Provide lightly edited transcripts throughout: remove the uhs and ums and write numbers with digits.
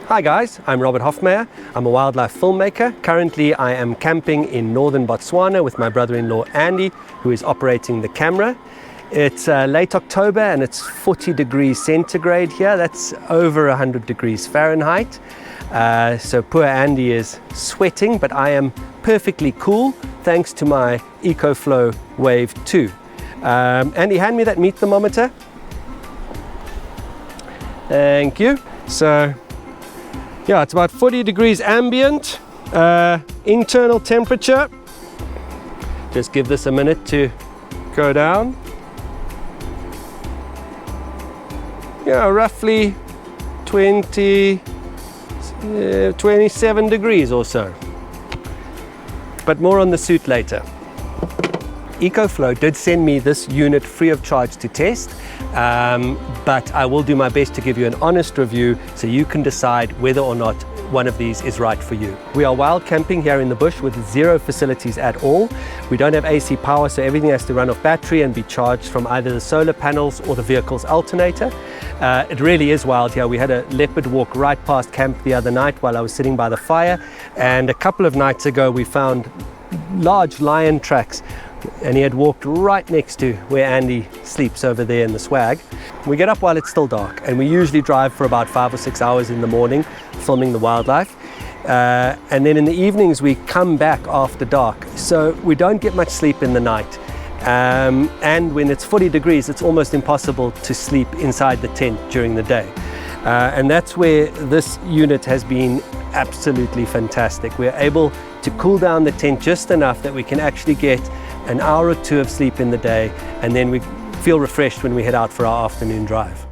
Hi guys, I'm Robert Hofmeyer. I'm a wildlife filmmaker. Currently I am camping in Northern Botswana with my brother-in-law Andy, who is operating the camera. It's late October and it's 40 degrees centigrade here. That's over 100 degrees Fahrenheit. So poor Andy is sweating, but I am perfectly cool thanks to my EcoFlow Wave 2. Andy, hand me that meat thermometer. Thank you. So yeah, it's about 40 degrees ambient, internal temperature. Just give this a minute to go down. Yeah, roughly 27 degrees or so. But more on the suit later. EcoFlow did send me this unit free of charge to test, but I will do my best to give you an honest review so you can decide whether or not one of these is right for you. We are wild camping here in the bush with zero facilities at all. We don't have AC power, so everything has to run off battery and be charged from either the solar panels or the vehicle's alternator. It really is wild here. We had a leopard walk right past camp the other night while I was sitting by the fire, and a couple of nights ago we found large lion tracks, and he had walked right next to where Andy sleeps over there in the swag. We get up while it's still dark, and we usually drive for about 5 or 6 hours in the morning filming the wildlife, and then in the evenings we come back after dark, so we don't get much sleep in the night. And when it's 40 degrees, it's almost impossible to sleep inside the tent during the day. And that's where this unit has been absolutely fantastic. We're able to cool down the tent just enough that we can actually get an hour or two of sleep in the day, and then we feel refreshed when we head out for our afternoon drive.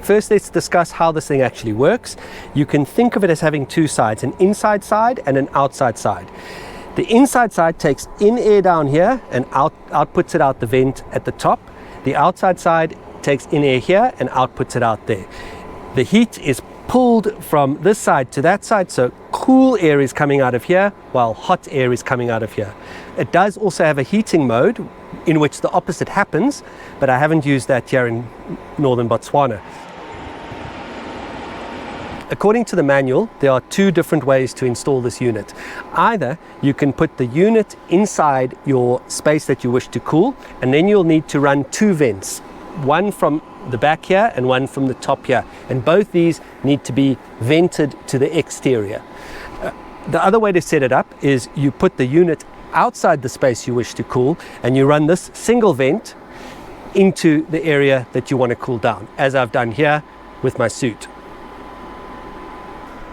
First, let's discuss how this thing actually works. You can think of it as having two sides, an inside side and an outside side. The inside side takes in air down here and outputs it out the vent at the top. The outside side takes in air here and outputs it out there. The heat is pulled from this side to that side, so cool air is coming out of here while hot air is coming out of here. It does also have a heating mode in which the opposite happens, but I haven't used that here in Northern Botswana. According to the manual, there are two different ways to install this unit. Either you can put the unit inside your space that you wish to cool, and then you'll need to run two vents, one from the back here and one from the top here, and both these need to be vented to the exterior. The other way to set it up is you put the unit outside the space you wish to cool, and you run this single vent into the area that you want to cool down, as I've done here with my suit.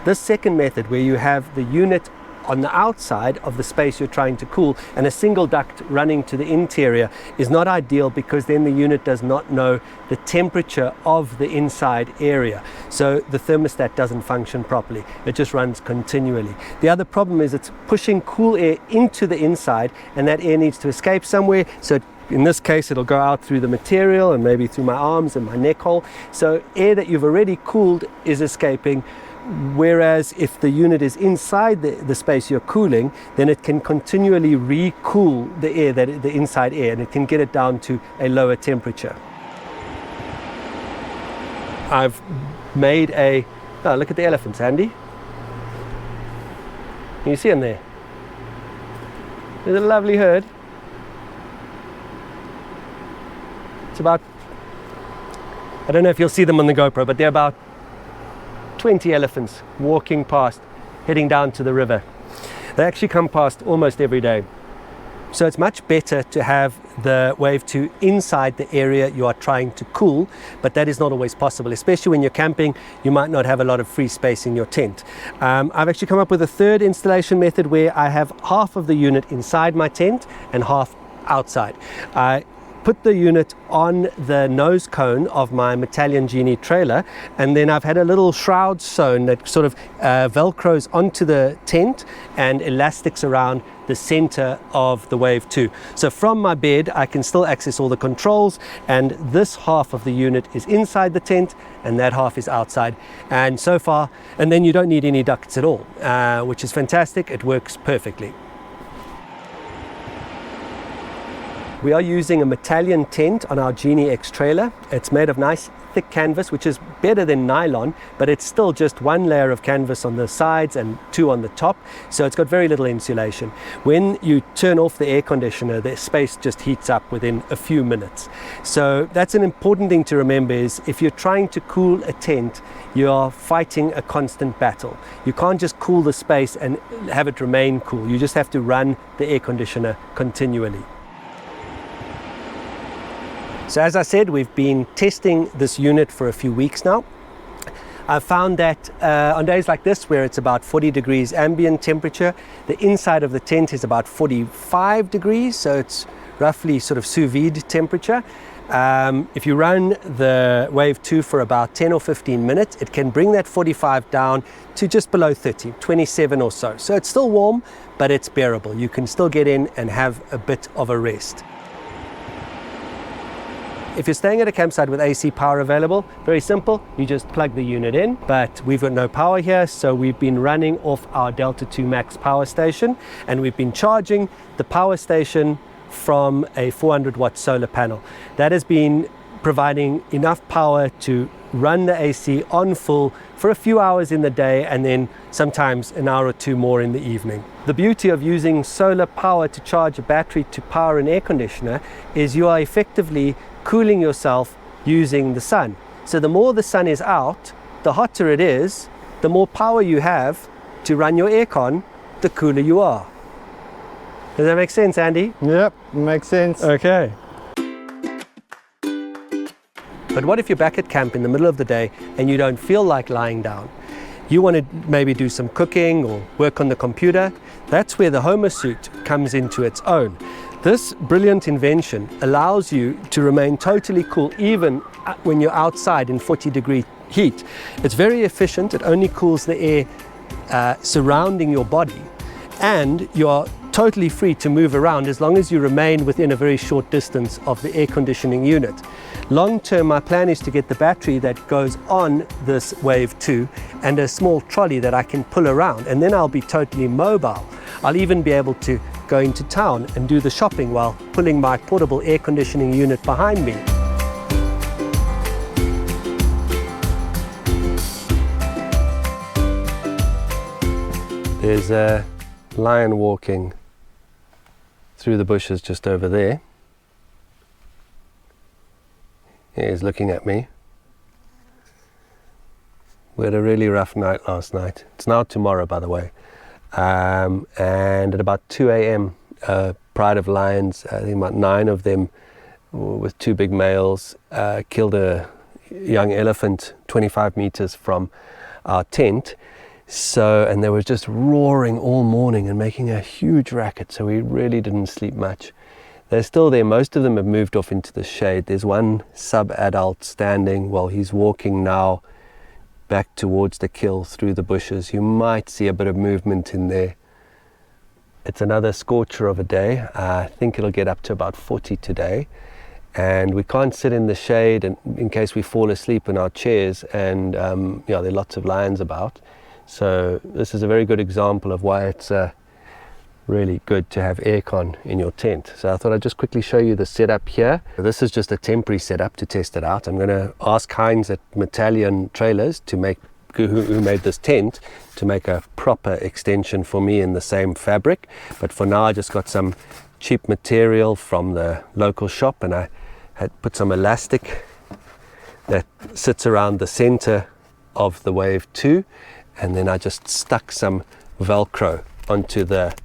This second method, where you have the unit on the outside of the space you're trying to cool and a single duct running to the interior, is not ideal because then the unit does not know the temperature of the inside area. So the thermostat doesn't function properly. It just runs continually. The other problem is it's pushing cool air into the inside, and that air needs to escape somewhere. So in this case, it'll go out through the material and maybe through my arms and my neck hole. So air that you've already cooled is escaping. Whereas if the unit is inside the space you're cooling, then it can continually re-cool the air, the inside air, and it can get it down to a lower temperature. I've made look at the elephants, Andy. Can you see them there? There's a lovely herd. It's about, I don't know if you'll see them on the GoPro, but they're about 20 elephants walking past, heading down to the river. They actually come past almost every day. So it's much better to have the Wave 2 inside the area you are trying to cool, but that is not always possible, especially when you're camping. You might not have a lot of free space in your tent. I've actually come up with a third installation method where I have half of the unit inside my tent and half outside. I put the unit on the nose cone of my Metallion Genie trailer, and then I've had a little shroud sewn that sort of velcros onto the tent and elastics around the center of the Wave 2. So from my bed I can still access all the controls, and this half of the unit is inside the tent and that half is outside, and so far, and then you don't need any ducts at all, which is fantastic. It works perfectly. We are using a Metallion tent on our Genie X trailer. It's made of nice thick canvas, which is better than nylon, but it's still just one layer of canvas on the sides and two on the top, so it's got very little insulation. When you turn off the air conditioner, the space just heats up within a few minutes. So that's an important thing to remember, is if you're trying to cool a tent, you are fighting a constant battle. You can't just cool the space and have it remain cool. You just have to run the air conditioner continually. So as I said, we've been testing this unit for a few weeks now. I've found that on days like this, where it's about 40 degrees ambient temperature, the inside of the tent is about 45 degrees, so it's roughly sort of sous vide temperature. If you run the Wave 2 for about 10 or 15 minutes, it can bring that 45 down to just below 30, 27 or so. So it's still warm, but it's bearable. You can still get in and have a bit of a rest. If you're staying at a campsite with AC power available, very simple, you just plug the unit in, but we've got no power here, so we've been running off our Delta 2 Max power station, and we've been charging the power station from a 400 watt solar panel. That has been providing enough power to run the AC on full for a few hours in the day, and then sometimes an hour or two more in the evening. The beauty of using solar power to charge a battery to power an air conditioner is you are effectively cooling yourself using the sun. So the more the sun is out, the hotter it is, the more power you have to run your aircon, the cooler you are. Does that make sense, Andy? Yep, makes sense. Okay. But what if you're back at camp in the middle of the day and you don't feel like lying down? You want to maybe do some cooking or work on the computer? That's where the Homer suit comes into its own. This brilliant invention allows you to remain totally cool even when you're outside in 40-degree heat. It's very efficient. It only cools the air surrounding your body, and you're totally free to move around as long as you remain within a very short distance of the air conditioning unit. Long term, my plan is to get the battery that goes on this Wave 2 and a small trolley that I can pull around, and then I'll be totally mobile. I'll even be able to go into town and do the shopping while pulling my portable air conditioning unit behind me. There's a lion walking through the bushes just over there. He's looking at me. We had a really rough night last night. It's now tomorrow, by the way. And at about 2 a.m, a pride of lions, I think about 9 of them with 2 big males, killed a young elephant 25 meters from our tent. And they were just roaring all morning and making a huge racket, so we really didn't sleep much. They're still there. Most of them have moved off into the shade. There's one sub-adult standing while he's walking now back towards the kill through the bushes. You might see a bit of movement in there. It's another scorcher of a day. I think it'll get up to about 40 today, and we can't sit in the shade in case we fall asleep in our chairs, and there are lots of lions about. So this is a very good example of why it's really good to have aircon in your tent. So I thought I'd just quickly show you the setup here. This is just a temporary setup to test it out. I'm going to ask Heinz at Metallion Trailers who made this tent to make a proper extension for me in the same fabric. But for now I just got some cheap material from the local shop, and I had put some elastic that sits around the center of the Wave 2, and then I just stuck some Velcro onto the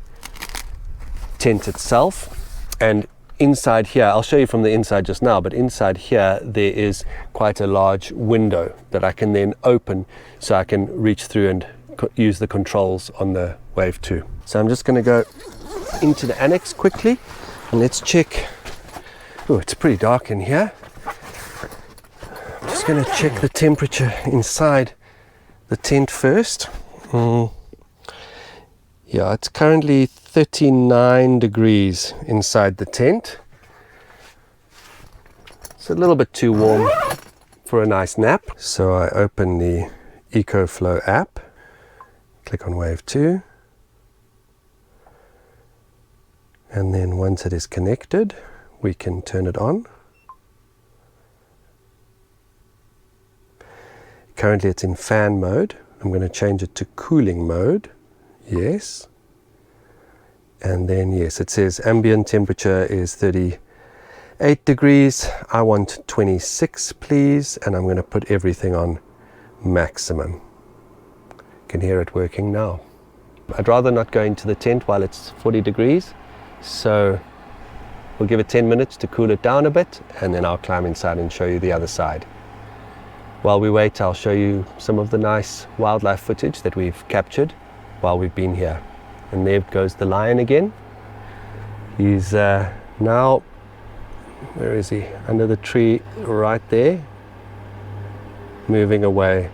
tent itself. And inside here, I'll show you from the inside just now, but inside here there is quite a large window that I can then open so I can reach through and use the controls on the Wave 2. So I'm just going to go into the annex quickly and let's check. Oh, it's pretty dark in here. I'm just going to check the temperature inside the tent first. Yeah, it's currently 39 degrees inside the tent. It's a little bit too warm for a nice nap. So I open the EcoFlow app, click on Wave 2, and then once it is connected, we can turn it on. currently it's in fan mode. I'm going to change it to cooling mode. Yes. And then yes, it says ambient temperature is 38 degrees. I want 26 please, and I'm going to put everything on maximum. You can hear it working now. I'd rather not go into the tent while it's 40 degrees, so we'll give it 10 minutes to cool it down a bit, and then I'll climb inside and show you the other side. While we wait, I'll show you some of the nice wildlife footage that we've captured while we've been here. And there goes the lion again. He's now, where is he? Under the tree right there, moving away.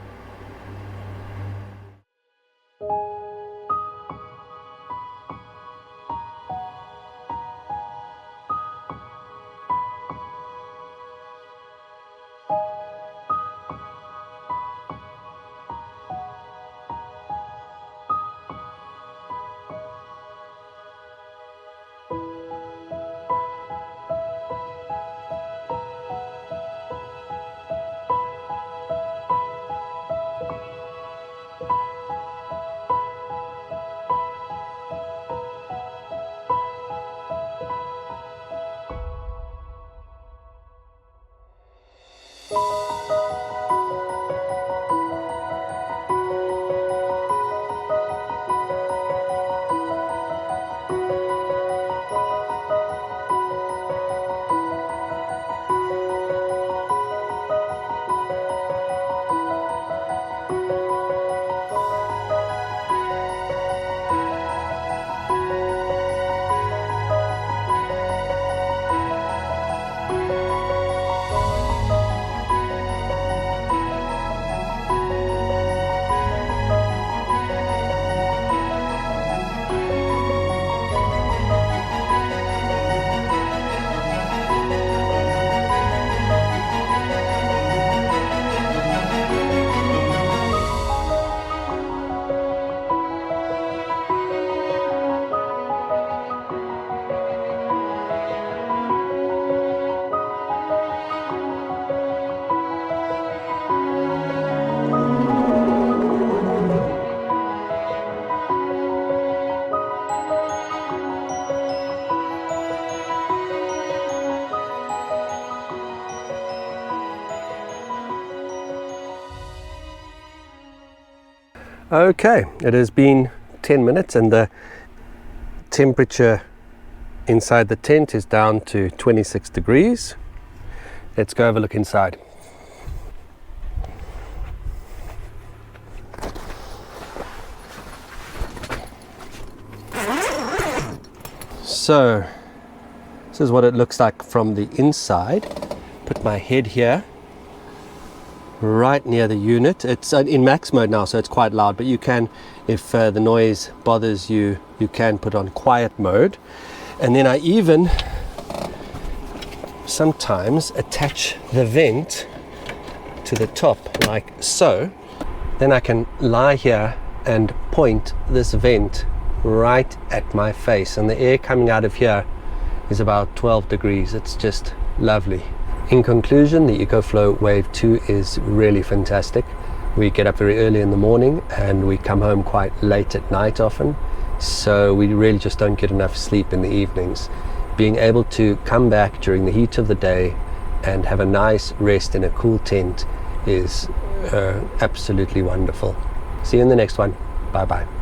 Okay, it has been 10 minutes and the temperature inside the tent is down to 26 degrees. Let's go have a look inside. So, this is what it looks like from the inside. Put my head here, right near the unit. It's in max mode now, so it's quite loud, but you can, if the noise bothers you, you can put on quiet mode. And then I even sometimes attach the vent to the top like so. Then I can lie here and point this vent right at my face, and the air coming out of here is about 12 degrees. It's just lovely. In conclusion, the EcoFlow Wave 2 is really fantastic. We get up very early in the morning and we come home quite late at night often, so we really just don't get enough sleep in the evenings. Being able to come back during the heat of the day and have a nice rest in a cool tent is absolutely wonderful. See you in the next one. Bye bye.